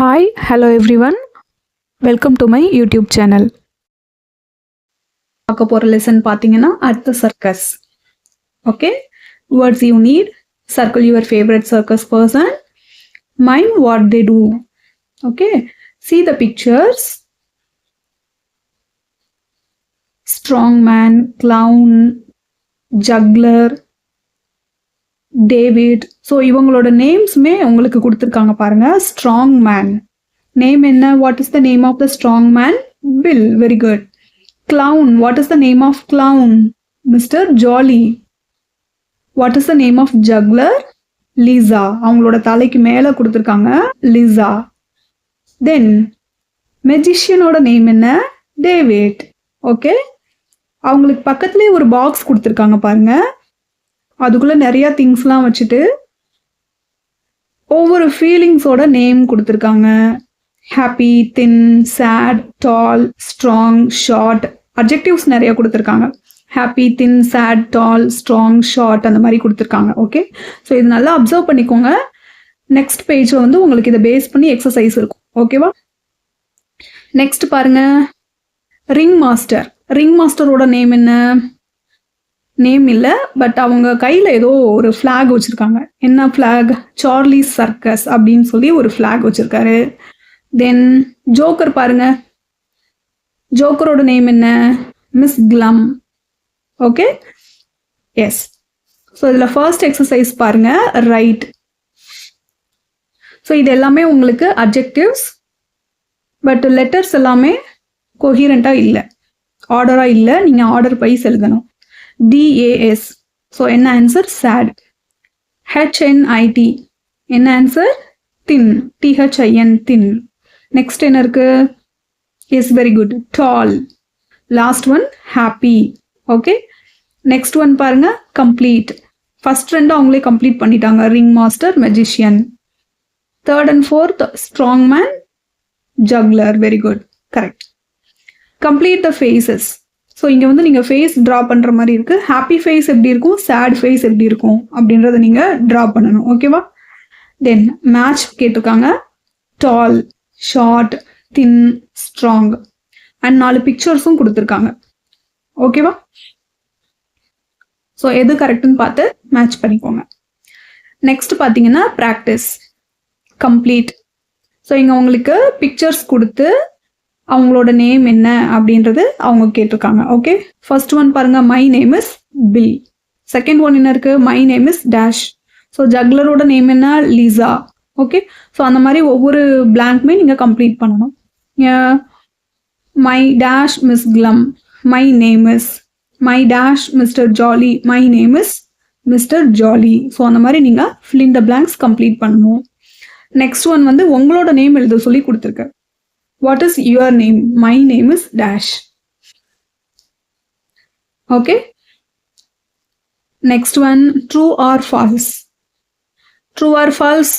Hi, hello everyone. Welcome to my YouTube channel. பார்க்க போற lesson பார்த்தீங்கன்னா at the circus. Okay, words you need. Circle your favorite circus person. Mime what they do. Okay, see the pictures. Strongman, clown, juggler, David. So இவங்களோட நேம்ஸுமே உங்களுக்கு கொடுத்துருக்காங்க பாருங்க. Strong man name என்ன? What is the name of the strong man? Bill. Very good. Clown. What is the name of clown? Mister Jolly. What is the name of juggler? Lisa. அவங்களோட தலைக்கு மேலே கொடுத்துருக்காங்க லிசா. தென் மெஜிஷியனோட name என்ன? David. Okay, அவங்களுக்கு பக்கத்துலேயே ஒரு box கொடுத்துருக்காங்க பாருங்க. அதுக்குள்ளே நிறையா திங்ஸ்லாம் வச்சுட்டு ஒவ்வொரு ஃபீலிங்ஸோட நேம் கொடுத்துருக்காங்க. ஹாப்பி, தின், சேட், டால், ஸ்ட்ராங், ஷார்ட். அப்ஜெக்டிவ்ஸ் நிறையா கொடுத்துருக்காங்க. ஹாப்பி, தின், சேட், டால், ஸ்ட்ராங், ஷார்ட் அந்த மாதிரி கொடுத்துருக்காங்க. ஓகே, ஸோ இது நல்லா அப்சர்வ் பண்ணிக்கோங்க. நெக்ஸ்ட் பேஜில் வந்து உங்களுக்கு இதை பேஸ் பண்ணி எக்ஸசைஸ் இருக்கும். ஓகேவா? நெக்ஸ்ட் பாருங்க, ரிங் மாஸ்டர். ரிங் மாஸ்டரோட நேம் என்ன? நேம் இல்லை, பட் அவங்க கையில் ஏதோ ஒரு ஃப்ளாக் வச்சுருக்காங்க. என்ன ஃப்ளாக்? சார்லிஸ் சர்க்கஸ் அப்படின்னு சொல்லி ஒரு ஃப்ளாக் வச்சுருக்காரு. தென் ஜோக்கர் பாருங்க. ஜோக்கரோட நேம் என்ன? Miss Glum. Okay, yes. So இதில் ஃபர்ஸ்ட் எக்ஸசைஸ் பாருங்க, ரைட். ஸோ இது எல்லாமே உங்களுக்கு அட்ஜெக்டிவ்ஸ், பட் லெட்டர்ஸ் எல்லாமே கொஹீரண்ட்டாக இல்லை, ஆர்டராக இல்லை. நீங்கள் ஆர்டர் வைஸ் எழுதணும். DAS. ஸோ என்ன ஆன்சர்? சேட். HNIT. என்ன answer? Thin. THIN, thin. Next என்ன இருக்கு? Yes, very good, tall. Last one happy. Okay, next one பாருங்க, கம்ப்ளீட். ஃபர்ஸ்ட் ரெண்டு அவங்களே கம்ப்ளீட் பண்ணிட்டாங்க. Ring master, magician. Third and fourth strong man, juggler. Very good, correct. Complete the faces. So இங்கே வந்து நீங்கள் face draw பண்ணுற மாதிரி இருக்குது. ஹாப்பி ஃபேஸ் எப்படி இருக்கும், சேட் ஃபேஸ் எப்படி இருக்கும் அப்படின்றத நீங்கள் ட்ரா பண்ணணும். ஓகேவா? தென் மேட்ச் கேட்டிருக்காங்க. டால், ஷார்ட், தின், ஸ்ட்ராங் அண்ட் 4 பிக்சர்ஸும் கொடுத்துருக்காங்க. ஓகேவா? ஸோ எது கரெக்டுன்னு பார்த்து மேட்ச் பண்ணிக்கோங்க. நெக்ஸ்ட் பார்த்தீங்கன்னா ப்ராக்டிஸ் கம்ப்ளீட். ஸோ இங்கே உங்களுக்கு பிக்சர்ஸ் கொடுத்து அவங்களோட நேம் என்ன அப்படின்றது அவங்க கேட்டிருக்காங்க. ஓகே, ஃபர்ஸ்ட் ஒன் பாருங்க, my name is Bill. Second one என்ன இருக்கு? My name is dash. So ஜக்லரோட நேம் என்ன? லிசா. ஓகே, ஸோ அந்த மாதிரி ஒவ்வொரு பிளாங்க்குமே நீங்கள் கம்ப்ளீட் பண்ணணும். My dash miss Glum, my name is. My dash mister Jolly, my name is mister Jolly. So அந்த மாதிரி நீங்கள் fill in the blanks complete பண்ணணும். நெக்ஸ்ட் ஒன் வந்து உங்களோட நேம் எழுத சொல்லி கொடுத்துருக்கு. What is your name? My name is dash. Okay. Next one, true or false. True or false.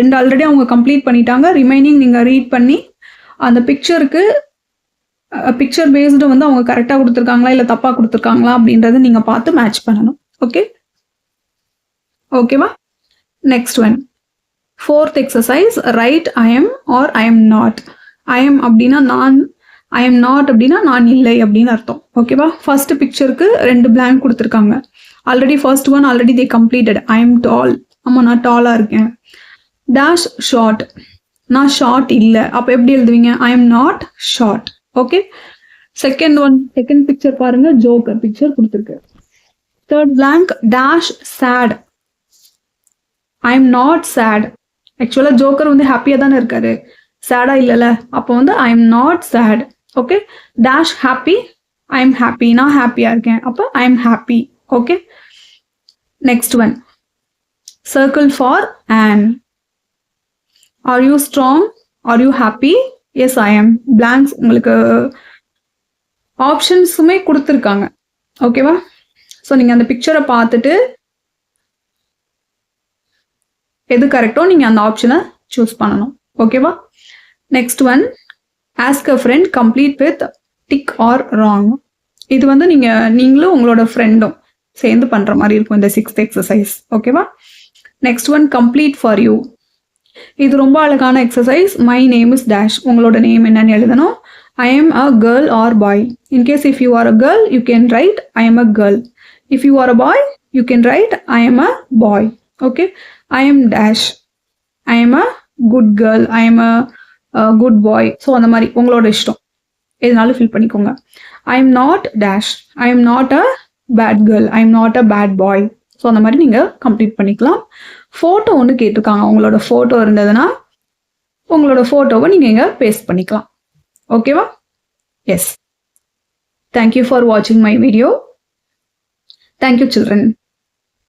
ரெண்டு ஆல்ரெடி அவங்க கம்ப்ளீட் பண்ணிட்டாங்க. ரிமைனிங் நீங்கள் ரீட் பண்ணி அந்த பிக்சருக்கு பிக்சர் பேஸ்டு வந்து அவங்க கரெக்டாக கொடுத்துருக்காங்களா இல்லை தப்பாக கொடுத்துருக்காங்களா அப்படின்றத நீங்கள் பார்த்து மேட்ச் பண்ணணும். ஓகே, ஓகேவா? Next one, fourth exercise, right I am or I am not. I am அப்படின்னா நான், ஐ எம் நாட் அப்படின்னா நான் இல்லை அப்படின்னு அர்த்தம். ஓகேவா? ஃபர்ஸ்ட் பிக்சருக்கு 2 blank கொடுத்துருக்காங்க. Already first one already they completed. I am tall. ஆமாம், நான் டாலாக இருக்கேன். Dash short. நான் ஷார்ட் இல்லை. அப்போ எப்படி எழுதுவீங்க? I am not short. Okay, second one, second picture பாருங்க, ஜோக்கர் பிக்சர் கொடுத்துருக்கு. Third blank, dash sad. I am not sad. ஆக்சுவலாக ஜோக்கர் வந்து ஹாப்பியாக தானே இருக்காரு, சேடாக இல்லைல்ல. அப்போ வந்து I am not sad. Okay, dash happy. I am happy. நான் ஹாப்பியாக இருக்கேன். அப்போ I am happy. Okay, next one, circle for on. Are you strong? Are you happy? Yes I am. Blanks உங்களுக்கு ஆப்ஷன்ஸுமே கொடுத்துருக்காங்க. ஓகேவா? ஸோ நீங்கள் அந்த பிக்சரை பார்த்துட்டு எது கரெக்டோ நீங்கள் அந்த ஆப்ஷனை சூஸ் பண்ணணும். ஓகேவா? Next one, ask a friend, complete with tick or wrong. இது வந்து நீங்களும் உங்களோட ஃப்ரெண்டும் சேர்ந்து பண்ணுற மாதிரி இருக்கும் இந்த 6th எக்ஸசைஸ். ஓகேவா? Next one, complete for you. இது ரொம்ப அழகான exercise. My name is dash. உங்களோட நேம் என்னன்னு எழுதணும். I am a girl or boy. In case if you are a girl you can write I am a girl. If you are a boy you can write I am a boy. Okay. I am dash. I am a good girl. I am a good boy. So அந்த மாதிரி உங்களோட இஷ்டம் எதுனாலும் fill பண்ணிக்கோங்க. I am not dash. I am not a bad girl. I am not a bad boy. So அந்த மாதிரி நீங்கள் complete பண்ணிக்கலாம். ஃபோட்டோ ஒன்று கேட்டிருக்காங்க. உங்களோட ஃபோட்டோ இருந்ததுன்னா உங்களோட ஃபோட்டோவை நீங்கள் இங்கே பேஸ்ட் பண்ணிக்கலாம். ஓகேவா? எஸ். தேங்க்யூ ஃபார் வாட்சிங் மை வீடியோ. Thank you children.